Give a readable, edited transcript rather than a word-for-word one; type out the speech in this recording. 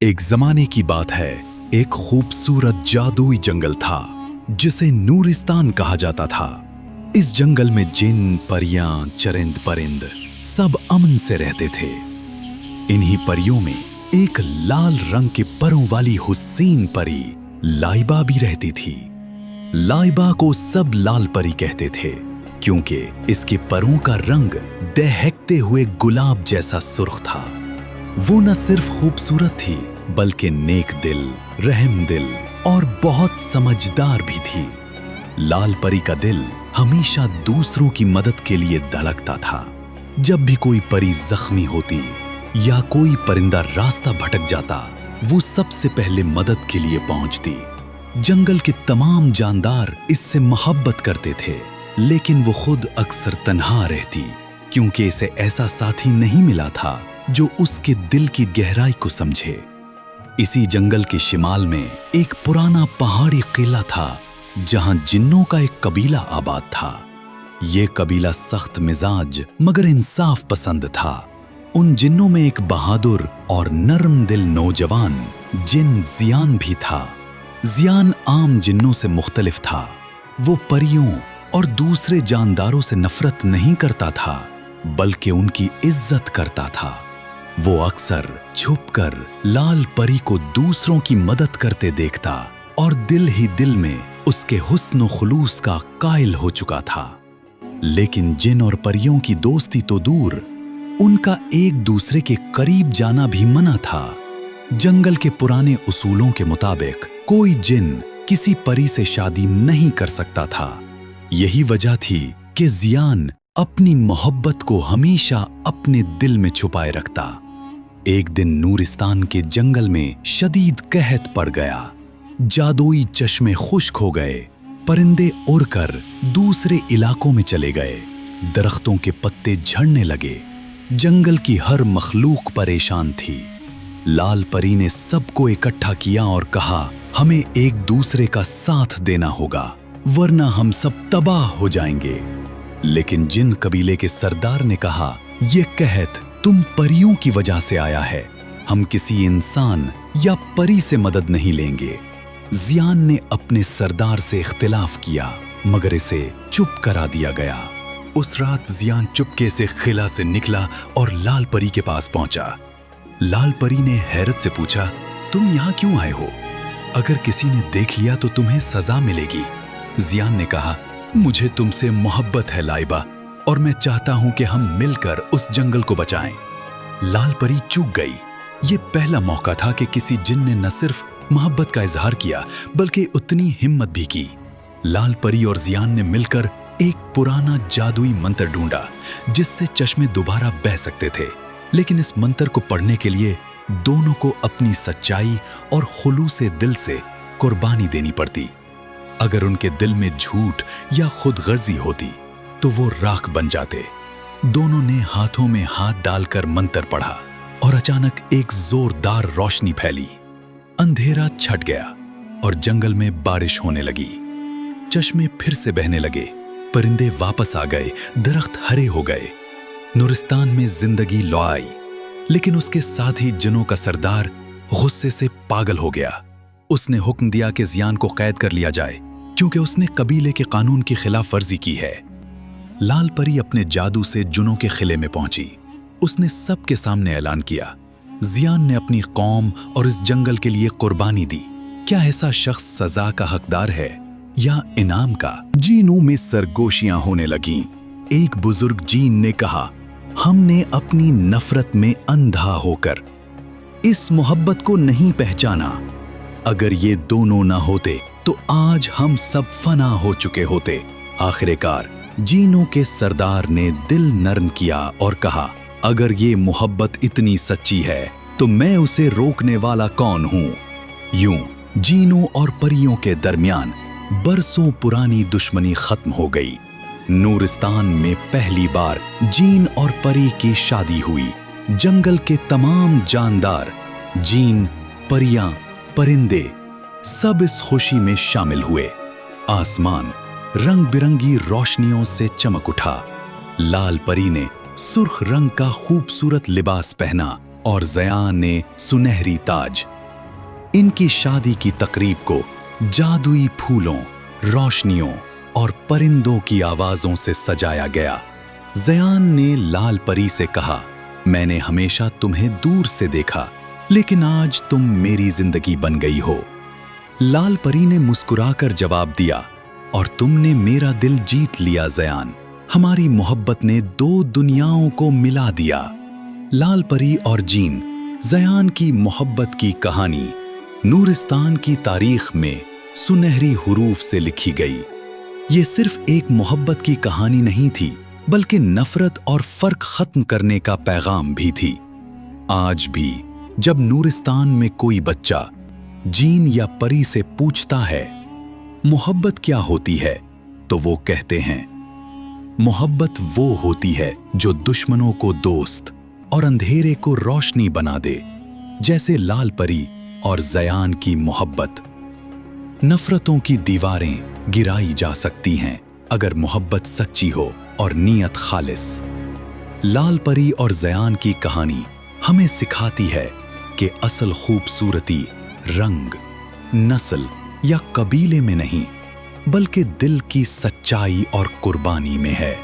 एक जमाने की बात है, एक खूबसूरत जादुई जंगल था जिसे नूरिस्तान कहा जाता था। इस जंगल में जिन, परियां, चरिंद परिंद सब अमन से रहते थे। इन्हीं परियों में एक लाल रंग के परों वाली हुस्सीन परी लाइबा भी रहती थी। लाइबा को सब लाल परी कहते थे क्योंकि इसके परों का रंग दहकते हुए गुलाब जैसा सुर्ख था। वो न सिर्फ खूबसूरत थी बल्कि नेक दिल, रहम दिल और बहुत समझदार भी थी। लाल परी का दिल हमेशा दूसरों की मदद के लिए धड़कता था। जब भी कोई परी जख्मी होती या कोई परिंदा रास्ता भटक जाता, वो सबसे पहले मदद के लिए पहुंचती। जंगल के तमाम जानदार इससे मोहब्बत करते थे, लेकिन वो खुद अक्सर तन्हा रहती क्योंकि इसे ऐसा साथी नहीं मिला था जो उसके दिल की गहराई को समझे। इसी जंगल के शिमाल में एक पुराना पहाड़ी किला था जहां जिन्नों का एक कबीला आबाद था। ये कबीला सख्त मिजाज मगर इंसाफ पसंद था। उन जिन्नों में एक बहादुर और नरम दिल नौजवान जिन जियान भी था। जियान आम जिन्नों से मुख्तलिफ था। वो परियों और दूसरे जानदारों से नफरत नहीं करता था बल्कि उनकी इज्जत करता था। वो अक्सर छुपकर लाल परी को दूसरों की मदद करते देखता और दिल ही दिल में उसके हुस्न और खुलूस का कायल हो चुका था। लेकिन जिन और परियों की दोस्ती तो दूर, उनका एक दूसरे के करीब जाना भी मना था। जंगल के पुराने उसूलों के मुताबिक कोई जिन किसी परी से शादी नहीं कर सकता था। यही वजह थी कि जियान अपनी मोहब्बत को हमेशा अपने दिल में छुपाए रखता। एक दिन नूरिस्तान के जंगल में शदीद कहत पड़ गया। जादुई चश्मे खुश्क हो गए, परिंदे उड़कर दूसरे इलाकों में चले गए, दरख्तों के पत्ते झड़ने लगे, जंगल की हर मखलूक परेशान थी। लाल परी ने सबको इकट्ठा किया और कहा, हमें एक दूसरे का साथ देना होगा वरना हम सब तबाह हो जाएंगे। लेकिन जिन कबीले के सरदार ने कहा, यह कहत तुम परियों की वजह से आया है, हम किसी इंसान या परी से मदद नहीं लेंगे। जियान ने अपने सरदार से इख्तिलाफ किया मगर इसे चुप करा दिया गया। उस रात जियान चुपके से किला से निकला और लाल परी के पास पहुंचा। लाल परी ने हैरत से पूछा, तुम यहाँ क्यों आए हो? अगर किसी ने देख लिया तो तुम्हें सजा मिलेगी। जियान ने कहा, मुझे तुमसे मोहब्बत है लाइबा, और मैं चाहता हूं कि हम मिलकर उस जंगल को बचाएं। लाल परी चूक गई। ये पहला मौका था कि किसी जिन ने न सिर्फ मोहब्बत का इजहार किया बल्कि उतनी हिम्मत भी की। लाल परी और जियान ने मिलकर एक पुराना जादुई मंत्र ढूंढा जिससे चश्मे दोबारा बह सकते थे। लेकिन इस मंत्र को पढ़ने के लिए दोनों को अपनी सच्चाई और खुलूसे दिल से कुर्बानी देनी पड़ती। अगर उनके दिल में झूठ या खुदगर्जी होती तो वो राख बन जाते। दोनों ने हाथों में हाथ डालकर मंत्र पढ़ा और अचानक एक जोरदार रोशनी फैली। अंधेरा छट गया और जंगल में बारिश होने लगी। चश्मे फिर से बहने लगे, परिंदे वापस आ गए, दरख्त हरे हो गए। नूरिस्तान में जिंदगी लौ आई। लेकिन उसके साथ ही जिनों का सरदार गुस्से से पागल हो गया। उसने हुक्म दिया कि जियान को कैद कर लिया जाए क्योंकि उसने कबीले के कानून की खिलाफ वर्जी की है। लाल परी अपने जादू से जुनों के किले में पहुंची। उसने सबके सामने ऐलान किया, जियान ने अपनी कौम और इस जंगल के लिए कुर्बानी दी। क्या ऐसा शख्स सजा का हकदार है या इनाम का? जीनों में सरगोशियां होने लगीं। एक बुजुर्ग जीन ने कहा, हमने अपनी नफरत में अंधा होकर इस मोहब्बत को नहीं पहचाना। अगर ये दोनों ना होते तो आज हम सब फना हो चुके होते। आखिरकार जीनों के सरदार ने दिल नरम किया और कहा, अगर ये मोहब्बत इतनी सच्ची है तो मैं उसे रोकने वाला कौन हूं? यूं जीनों और परियों के दरमियान बरसों पुरानी दुश्मनी खत्म हो गई। नूरिस्तान में पहली बार जीन और परी की शादी हुई। जंगल के तमाम जानदार, जीन, परियां, परिंदे सब इस खुशी में शामिल हुए। आसमान रंग बिरंगी रोशनियों से चमक उठा। लाल परी ने सुर्ख रंग का खूबसूरत लिबास पहना और ज़यान ने सुनहरी ताज। इनकी शादी की तकरीब को जादुई फूलों, रोशनियों और परिंदों की आवाज़ों से सजाया गया। ज़यान ने लाल परी से कहा, मैंने हमेशा तुम्हें दूर से देखा, लेकिन आज तुम मेरी जिंदगी बन गई हो। लाल परी ने मुस्कुराकर जवाब दिया, और तुमने मेरा दिल जीत लिया ज़यान। हमारी मोहब्बत ने दो दुनियाओं को मिला दिया। लाल परी और जीन, ज़यान की मोहब्बत की कहानी नूरिस्तान की तारीख में सुनहरी हुरूफ से लिखी गई। ये सिर्फ एक मोहब्बत की कहानी नहीं थी, बल्कि नफरत और फर्क खत्म करने का पैगाम भी थी। आज भी जब नूरिस्तान में कोई बच्चा जीन या परी से पूछता है मोहब्बत क्या होती है, तो वो कहते हैं, मोहब्बत वो होती है जो दुश्मनों को दोस्त और अंधेरे को रोशनी बना दे, जैसे लाल परी और ज़यान की मोहब्बत। नफरतों की दीवारें गिराई जा सकती हैं अगर मोहब्बत सच्ची हो और नीयत खालिस। लाल परी और ज़यान की कहानी हमें सिखाती है कि असल खूबसूरती रंग, नस्ल या कबीले में नहीं, बल्कि दिल की सच्चाई और कुर्बानी में है।